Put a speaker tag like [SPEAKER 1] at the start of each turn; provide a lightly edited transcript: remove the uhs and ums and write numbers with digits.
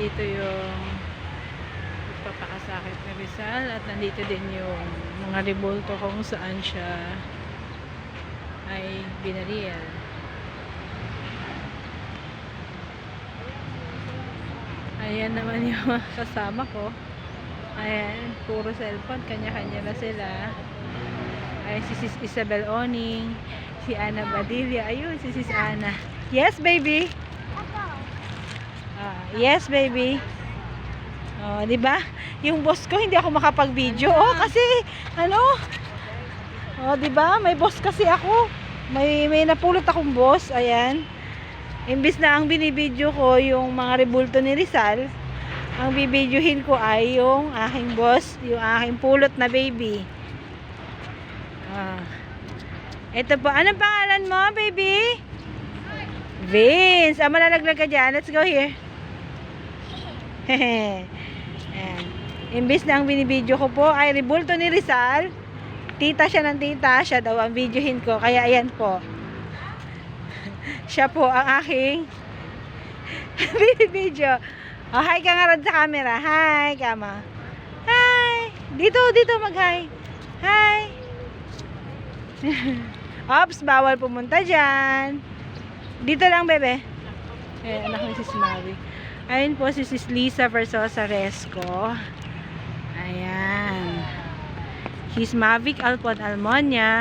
[SPEAKER 1] nandito yung papakasakit na Rizal at nandito din yung mga rebulto kung saan siya ay binaril. Ayan naman yung mga kasama ko. Ayan, puro cellphone, kanya-kanya na sila. Ay, si Sis Isabel Oning, si Ana Badilla. Ayun, si Sis Ana. Yes, baby. Yes, baby. Oh, 'di ba? Yung boss ko hindi ako makapag-video. Oh, kasi ano? Oh, 'di ba? May boss kasi ako. May napulot akong boss. Ayan. Imbis na ang binibidyo ko yung mga rebulto ni Rizal, ang bibidyohin ko ay yung aking boss, yung aking pulot na baby. Ito po. Anong pangalan mo, baby? Vince. Malalaglag ka dyan. Let's go here. Ayan. Imbis na ang binibidyo ko po ay rebulto ni Rizal, tita siya ng tita, siya daw ang videohin ko. Kaya ayan po. Siya po ang aking binibidyo. Oh, hi ka nga rin sa camera. Hi, kama. Hi. Dito mag-hi. Hi. Ops, bawal pumunta dyan. Dito lang, bebe. Anak ni Sis Mavi. Ayun po si Sis Lisa Versosa Resco. Ayan. Sis Mavic Alpon Almonia.